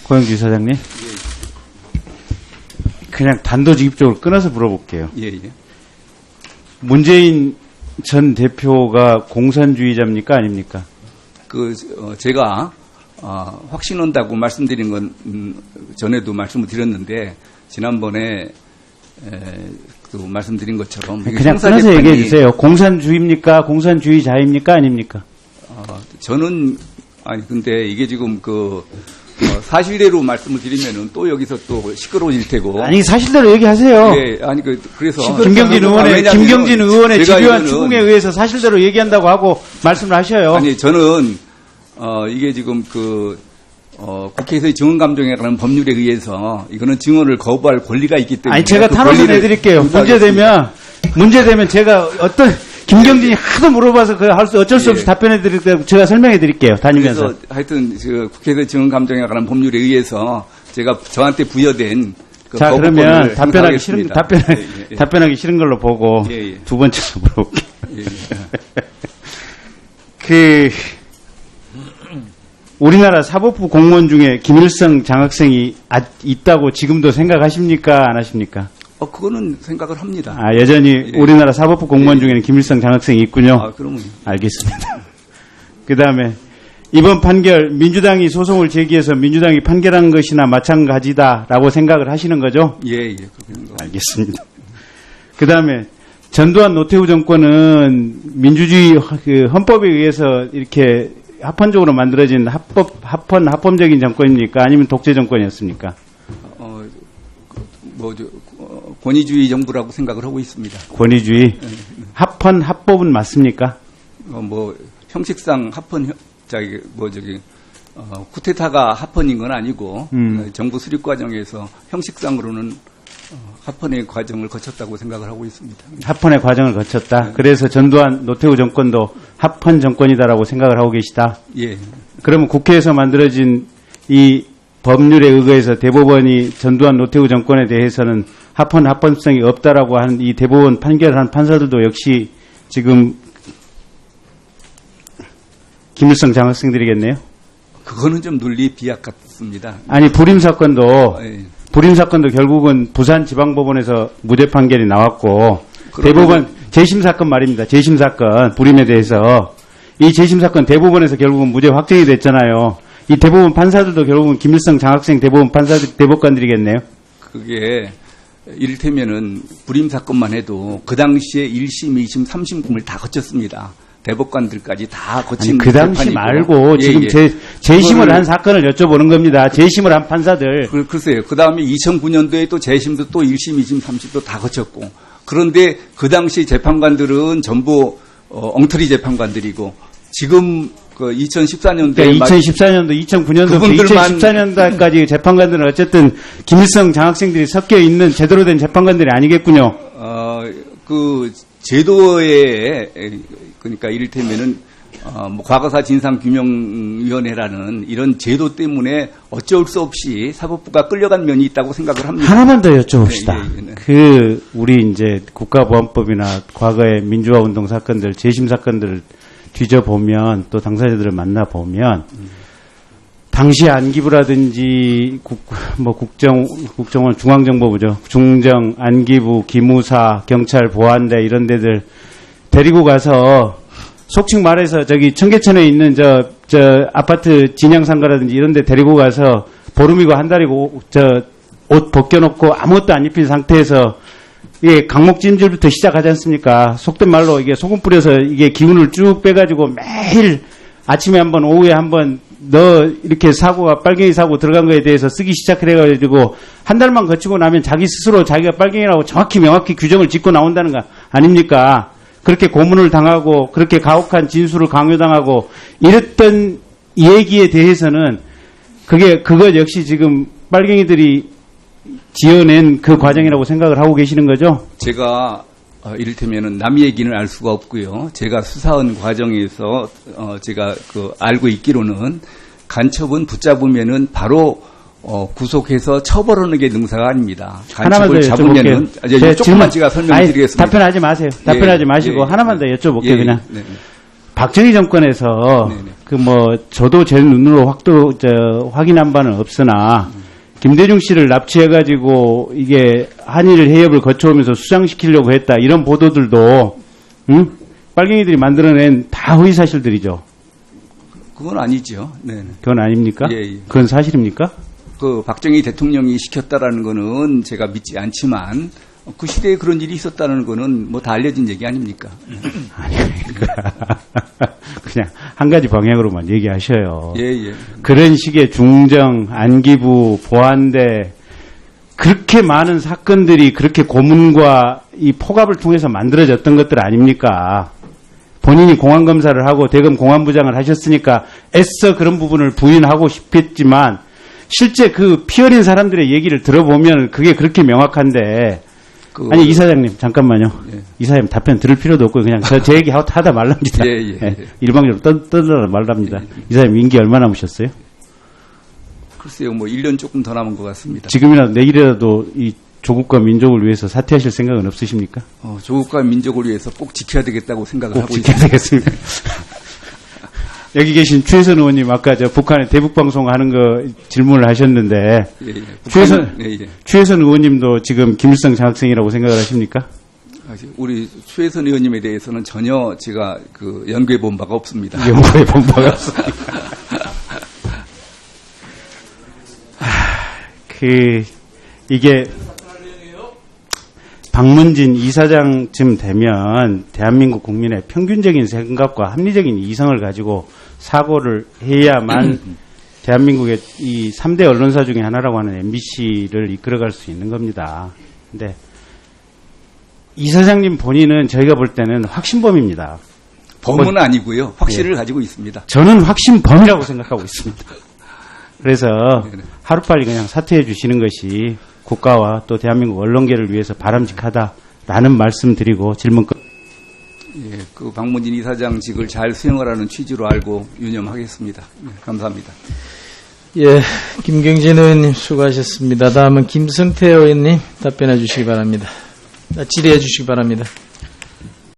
고영주 사장님. 그냥 단도직입적으로 끊어서 물어볼게요. 예. 문재인 전 대표가 공산주의자입니까? 아닙니까? 제가, 확신한다고 말씀드린 건, 전에도 말씀을 드렸는데, 지난번에, 또 말씀드린 것처럼. 그냥 끊어서 얘기해 주세요. 공산주의입니까? 공산주의자입니까? 아닙니까? 저는, 근데 이게 지금 사실대로 말씀을 드리면은 또 여기서 또 시끄러워질 테고. 아니, 사실대로 얘기하세요. 예, 그래서. 김경진 의원의 집요한 추궁에 의해서 사실대로 얘기한다고 하고 말씀을 하셔요. 아니, 저는, 이게 지금 국회에서의 증언감정이라는 법률에 의해서 이거는 증언을 거부할 권리가 있기 때문에. 아니, 제가 탄원서 내드릴게요. 문제되면 제가 김경진이 하도 물어봐서 어쩔 수 없이 답변해 드릴 때 제가 설명해 드릴게요. 다니면서. 그래서 하여튼 국회에서 증언감정에 관한 법률에 의해서 제가 저한테 부여된 자, 그러면 답변하기 싫은 걸로 보고 두 번째로 물어볼게요. 우리나라 사법부 공무원 중에 김일성 장학생이 있다고 지금도 생각하십니까? 안 하십니까? 그거는 생각을 합니다. 여전히 우리나라 사법부 공무원 중에는 김일성 장학생이 있군요. 그러면. 알겠습니다. 그 다음에 이번 판결 민주당이 소송을 제기해서 민주당이 판결한 것이나 마찬가지다라고 생각을 하시는 거죠? 예. 알겠습니다. 그 다음에 전두환 노태우 정권은 민주주의 헌법에 의해서 이렇게 합헌적으로 만들어진 합헌적인 정권입니까? 아니면 독재 정권이었습니까? 권위주의 정부라고 생각을 하고 있습니다. 권위주의. 합법은 맞습니까? 형식상 쿠데타가 합헌인 건 아니고, 정부 수립 과정에서 형식상으로는 합헌의 과정을 거쳤다고 생각을 하고 있습니다. 합헌의 과정을 거쳤다. 그래서 전두환 노태우 정권도 합헌 정권이다라고 생각을 하고 계시다. 예. 그러면 국회에서 만들어진 이 법률에 의거해서 대법원이 전두환 노태우 정권에 대해서는 합헌성이 없다라고 하는 이 대법원 판결을 한 판사들도 역시 지금 김일성 장학생들이겠네요? 그거는 좀 논리 비약 같습니다. 아니, 불임 사건도 결국은 부산지방법원에서 무죄 판결이 나왔고, 대법원 재심 사건 말입니다. 재심 사건 불임에 대해서 이 재심 사건 대법원에서 결국은 무죄 확정이 됐잖아요. 이 대법원 판사들도 결국은 김일성 장학생 대법관들이겠네요. 그게 이를테면은 불임 사건만 해도 그 당시에 1심, 2심, 3심을 다 거쳤습니다. 대법관들까지 다 거친. 그 당시 말고 지금 재심을 한 사건을 여쭤보는 겁니다. 재심을 한 판사들. 글쎄요. 그 다음에 2009년도에 또 재심도 또 1심, 2심, 3심도 다 거쳤고. 그런데 그 당시 재판관들은 전부 엉터리 재판관들이고 지금 2014년도에 2014년도, 2009년도, 2014년도까지 재판관들은 어쨌든 김일성 장학생들이 섞여 있는 제대로 된 재판관들이 아니겠군요. 제도에 그러니까 이를테면은 과거사 진상규명위원회라는 이런 제도 때문에 어쩔 수 없이 사법부가 끌려간 면이 있다고 생각을 합니다. 하나만 더 여쭤봅시다. 우리 이제 국가보안법이나 과거의 민주화 운동 사건들, 재심 사건들을 뒤져보면 또 당사자들을 만나보면 당시 안기부라든지 국정원 중앙정보부죠. 중정, 안기부, 기무사, 경찰, 보안대 이런 데들 데리고 가서 속칭 말해서 저기 청계천에 있는 저 아파트 진양상가라든지 이런 데 데리고 가서 보름이고 한 달이고 옷 벗겨놓고 아무것도 안 입힌 상태에서 이게 강목찜질부터 시작하지 않습니까? 속된 말로 이게 소금 뿌려서 이게 기운을 쭉 빼가지고 매일 아침에 한 번, 오후에 한 번, 이렇게 빨갱이 사고 들어간 거에 대해서 쓰기 시작을 해가지고 한 달만 거치고 나면 자기 스스로 자기가 빨갱이라고 명확히 규정을 짓고 나온다는 거 아닙니까? 그렇게 고문을 당하고 그렇게 가혹한 진술을 강요당하고 이랬던 얘기에 대해서는 그것 역시 지금 빨갱이들이 지어낸 그 과정이라고 생각을 하고 계시는 거죠? 제가 이를테면은 남 얘기는 알 수가 없고요. 제가 수사한 과정에서 제가 알고 있기로는 간첩은 붙잡으면은 바로 구속해서 처벌하는 게 능사가 아닙니다. 간첩을 잡으면은 조금만 제가 설명드리겠습니다. 답변하지 마세요. 답변하지 마시고 하나만 더 여쭤볼게요. 그냥 박정희 정권에서 저도 제 눈으로 확인한 바는 없으나, 김대중 씨를 납치해가지고, 이게 한일 해협을 거쳐오면서 수장시키려고 했다, 이런 보도들도, 빨갱이들이 만들어낸 다 허위사실들이죠. 그건 아니죠. 네. 그건 아닙니까? 예, 예. 그건 사실입니까? 박정희 대통령이 시켰다라는 거는 제가 믿지 않지만, 그 시대에 그런 일이 있었다는 거는 다 알려진 얘기 아닙니까? 아니, 그냥 한 가지 방향으로만 얘기하셔요. 예, 예. 그런 식의 중정, 안기부, 보안대, 그렇게 많은 사건들이 그렇게 고문과 이 포갑을 통해서 만들어졌던 것들 아닙니까? 본인이 공안검사를 하고 대검 공안부장을 하셨으니까 애써 그런 부분을 부인하고 싶겠지만, 실제 그 피 어린 사람들의 얘기를 들어보면 그게 그렇게 명확한데, 아니, 이사장님, 잠깐만요. 예. 이사장님 답변 들을 필요도 없고, 그냥 제 얘기 하다 말랍니다. 예. 일방적으로 떠들어 말랍니다. 이사장님 임기 얼마 남으셨어요? 글쎄요, 1년 조금 더 남은 것 같습니다. 지금이라도 내일이라도 이 조국과 민족을 위해서 사퇴하실 생각은 없으십니까? 조국과 민족을 위해서 꼭 지켜야 되겠다고 생각을 하고 지켜야 있습니다. 되겠습니다. 여기 계신 추혜선 의원님 아까 북한의 대북방송 하는 거 질문을 하셨는데, 추혜선 의원님도 지금 김일성 장학생이라고 생각을 하십니까? 우리 추혜선 의원님에 대해서는 전혀 제가 연구해 본 바가 없습니다. 연구해 본 바가 없습니다. 이게 박문진 이사장쯤 되면 대한민국 국민의 평균적인 생각과 합리적인 이성을 가지고 사고를 해야만 대한민국의 이 3대 언론사 중에 하나라고 하는 MBC를 이끌어갈 수 있는 겁니다. 근데 이사장님 본인은 저희가 볼 때는 확신범입니다. 범은 아니고요. 확신을 가지고 있습니다. 저는 확신범이라고 생각하고 있습니다. 그래서 하루빨리 그냥 사퇴해 주시는 것이 국가와 또 대한민국 언론계를 위해서 바람직하다라는 말씀 드리고 질문 끝. 예, 박문진 이사장직을 잘 수행하라는 취지로 알고 유념하겠습니다. 감사합니다. 예, 김경진 의원님 수고하셨습니다. 다음은 김성태 의원님 답변해 주시기 바랍니다. 질의해 주시기 바랍니다.